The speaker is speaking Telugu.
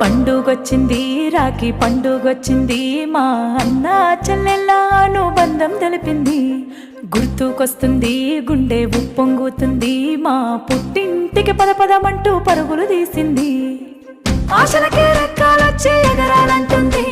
పండుగొచ్చింది రాఖీ పండుగొచ్చింది మా అన్న చెల్లెళ్ళ అనుబంధం తెలిపింది గుర్తుకొస్తుంది గుండె ఉప్పొంగుతుంది మా పుట్టింటికి పదపదమంటూ పరుగులు తీసింది ఆశలకే రెక్కాలొచ్చి ఎగరాలంటుంది